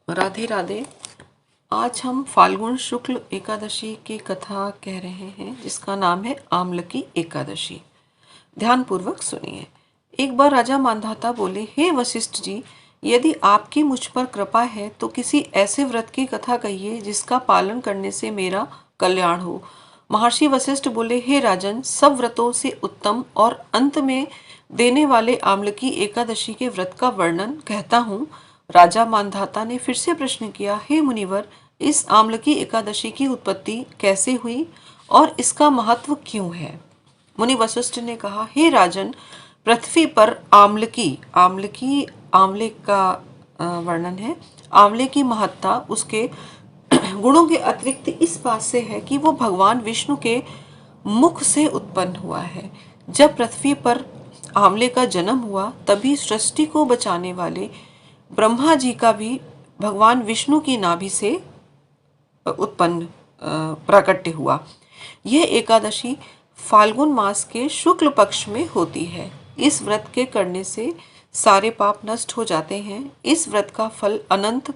राधे राधे। आज हम फाल्गुन शुक्ल एकादशी की कथा कह रहे हैं, जिसका नाम है आमलकी एकादशी। ध्यान पूर्वक सुनिए। एक बार राजा मांधाता बोले, हे वशिष्ठ जी, यदि आपकी मुझ पर कृपा है तो किसी ऐसे व्रत की कथा कहिए जिसका पालन करने से मेरा कल्याण हो। महर्षि वशिष्ठ बोले, हे राजन, सब व्रतों से उत्तम और अंत में देने वाले आमलकी एकादशी के व्रत का वर्णन कहता हूँ। राजा मांधाता ने फिर से प्रश्न किया, हे मुनिवर, इस आमलकी एकादशी की उत्पत्ति कैसे हुई और इसका महत्व क्यों है? मुनि वशिष्ठ ने कहा, हे राजन, पृथ्वी पर आमलकी आमलकी आंवले का वर्णन है। आंवले की महत्ता उसके गुणों के अतिरिक्त इस बात से है कि वो भगवान विष्णु के मुख से उत्पन्न हुआ है। जब पृथ्वी पर आंवले का जन्म हुआ, तभी सृष्टि को बचाने वाले ब्रह्मा जी का भी भगवान विष्णु की नाभि से उत्पन्न प्राकट्य हुआ। यह एकादशी फाल्गुन मास के शुक्ल पक्ष में होती है। इस व्रत के करने से सारे पाप नष्ट हो जाते हैं। इस व्रत का फल अनंत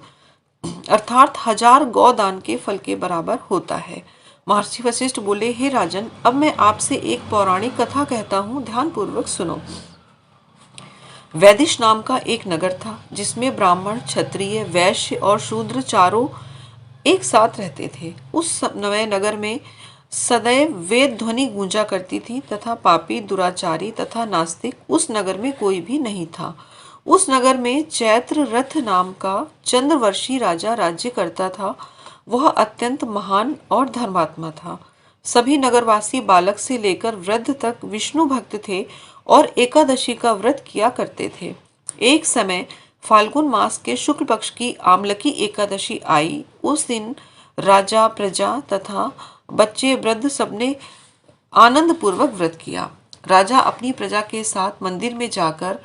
अर्थात 1000 गौदान के फल के बराबर होता है। महर्षि वशिष्ठ बोले, हे राजन, अब मैं आपसे एक पौराणिक कथा कहता हूँ, ध्यान पूर्वक सुनो। वैदिश नाम का एक नगर था, जिसमें ब्राह्मण, क्षत्रिय, वैश्य और शूद्र चारों एक साथ रहते थे। उस नए नगर में सदैव वेद ध्वनि गूंजा करती थी तथा पापी, दुराचारी तथा नास्तिक उस नगर में कोई भी नहीं था। उस नगर में चैत्र रथ नाम का चंद्रवर्षी राजा राज्य करता था। वह अत्यंत महान और धर्मात्मा था। सभी नगरवासी बालक से लेकर वृद्ध तक विष्णु भक्त थे और एकादशी का व्रत किया करते थे। एक समय फाल्गुन मास के शुक्ल पक्ष की आमलकी एकादशी आई। उस दिन राजा, प्रजा तथा बच्चे, वृद्ध सबने आनंद पूर्वक व्रत किया। राजा अपनी प्रजा के साथ मंदिर में जाकर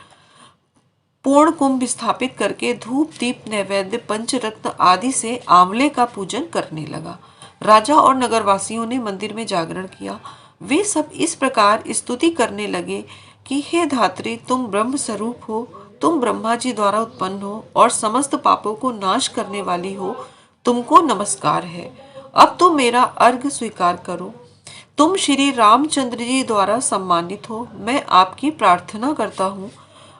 पूर्ण कुंभ स्थापित करके धूप, दीप, नैवेद्य, पंचरत्न आदि से आंवले का पूजन करने लगा। राजा और नगरवासियों ने मंदिर में जागरण किया। वे सब इस प्रकार स्तुति करने लगे कि हे धात्री, तुम ब्रह्म स्वरूप हो, तुम ब्रह्मा जी द्वारा उत्पन्न हो और समस्त पापों को नाश करने वाली हो। तुमको नमस्कार है। अब तुम मेरा अर्घ स्वीकार करो। तुम श्री रामचंद्र जी द्वारा सम्मानित हो। मैं आपकी प्रार्थना करता हूँ,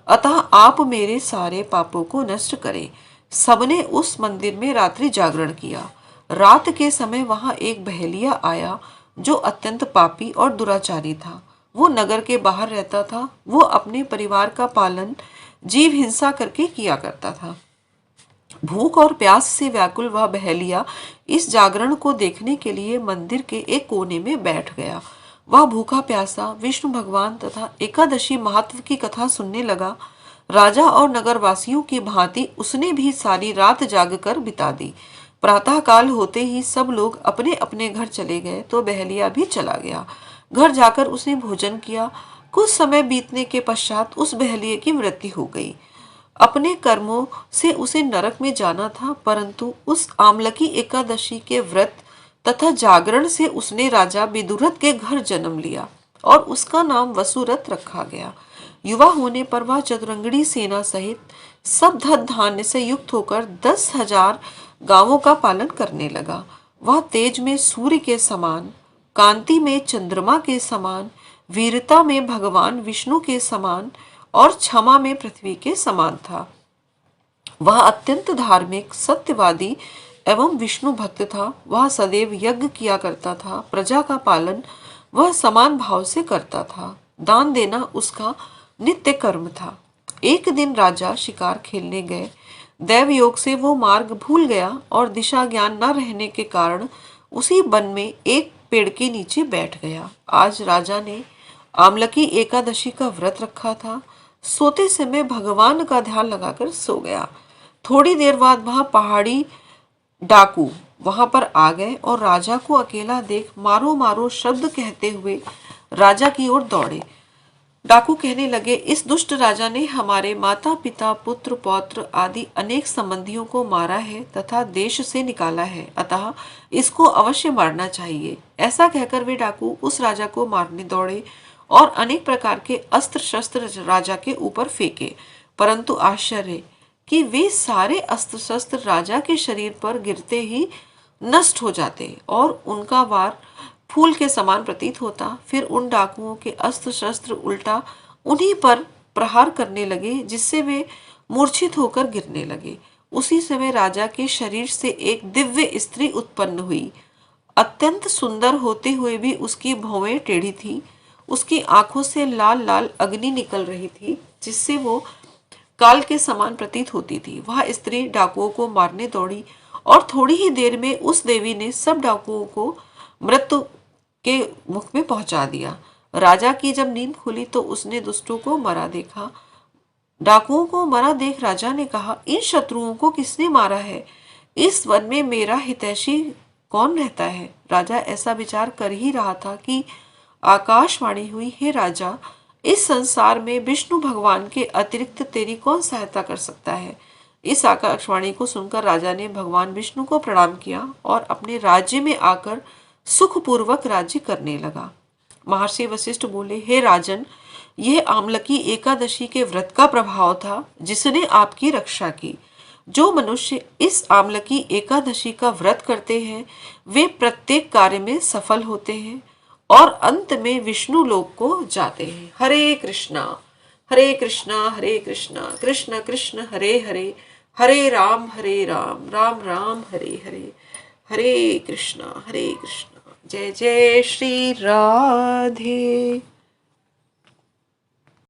अतः आप मेरे सारे पापों को नष्ट करें। सबने उस मंदिर में रात्रि जागरण किया। रात के समय वहां एक बहेलिया आया जो अत्यंत पापी और दुराचारी था। वो नगर के बाहर रहता था। वो अपने परिवार का पालन जीव हिंसा करके किया करता था। भूख और प्यास से व्याकुल वह बहेलिया इस जागरण को देखने के लिए मंदिर के एक कोने में बैठ गया। वह भूखा प्यासा विष्णु भगवान तथा एकादशी महत्व की कथा सुनने लगा। राजा और नगरवासियों की भांति उसने भी सारी रात जागकर बिता दी। प्रातः काल होते ही सब लोग अपने अपने घर चले गए तो बहेलिया भी चला गया। घर जाकर उसने भोजन किया। कुछ समय बीतने के पश्चात उस बहेलिये की मृत्यु हो गई। अपने कर्मों से उसे नरक में जाना था, परंतु उस आमलकी एकादशी के व्रत तथा जागरण से उसने राजा विदुरथ के घर जन्म लिया और उसका नाम वसुरथ रखा गया। युवा होने पर वह चतुरंगड़ी सेना सहित सब धन धान्य से युक्त होकर 10,000 गांवों का पालन करने लगा। वह तेज में सूर्य के समान, कांति में चंद्रमा के समान, वीरता में भगवान विष्णु के समान और क्षमा में पृथ्वी के समान था। वह अत्यंत धार्मिक, सत्यवादी एवं विष्णु भक्त था। वह सदैव यज्ञ किया करता था। प्रजा का पालन वह समान भाव से करता था। दान देना उसका नित्य कर्म था। एक दिन राजा शिकार खेलने गए। दैव योग से वो मार्ग भूल गया और दिशा ज्ञान न रहने के कारण उसी वन में एक पेड़ के नीचे बैठ गया। आज राजा ने आमलकी एकादशी का व्रत रखा था। सोते समय भगवान का ध्यान लगाकर सो गया। थोड़ी देर बाद वह पहाड़ी डाकू वहां पर आ गए और राजा को अकेला देख मारो मारो शब्द कहते हुए राजा की ओर दौड़े। डाकू कहने लगे, इस दुष्ट राजा ने हमारे माता पिता पुत्र पौत्र आदि अनेक संबंधियों को मारा है तथा देश से निकाला है, अतः इसको अवश्य मारना चाहिए। ऐसा कहकर वे डाकू उस राजा को मारने दौड़े और अनेक प्रकार के अस्त्र शस्त्र राजा के ऊपर फेंके, परंतु आश्चर्य कि वे सारे अस्त्र शस्त्र राजा के शरीर पर गिरते ही नष्ट हो जाते और उनका वार फूल के समान प्रतीत होता। फिर उन डाकुओं के अस्त्र शस्त्र उल्टा उन्हीं पर प्रहार करने लगे, जिससे वे मूर्छित होकर गिरने लगे। उसी समय राजा के शरीर से एक दिव्य स्त्री उत्पन्न हुई। अत्यंत सुंदर होते हुए भी उसकी भौहें टेढ़ी थी। उसकी आंखों से लाल लाल अग्नि निकल रही थी, जिससे वो काल के समान प्रतीत होती थी। वह स्त्री डाकुओं को मारने दौड़ी और थोड़ी ही देर में उस देवी ने सब डाकुओं को मृत्यु के मुख में पहुंचा दिया। राजा की जब नींद खुली तो उसने दुष्टों को मरा देखा। डाकुओं को मरा देख राजा ने कहा, इन शत्रुओं को किसने मारा है? इस वन में मेरा हितैषी कौन रहता है? राजा ऐसा विचार कर ही रहा था कि आकाशवाणी हुई, हे राजा, इस संसार में विष्णु भगवान के अतिरिक्त तेरी कौन सहायता कर सकता है? इस आकाशवाणी को सुनकर राजा ने भगवान विष्णु को प्रणाम किया और अपने राज्य में आकर सुखपूर्वक राज्य करने लगा। महर्षि वशिष्ठ बोले, हे राजन, यह आमलकी एकादशी के व्रत का प्रभाव था जिसने आपकी रक्षा की। जो मनुष्य इस आमलकी एकादशी का व्रत करते हैं वे प्रत्येक कार्य में सफल होते हैं और अंत में विष्णु लोक को जाते हैं। हरे कृष्णा हरे कृष्णा कृष्ण कृष्ण हरे हरे, हरे राम राम राम हरे हरे, हरे कृष्णा। जय जय श्री राधे।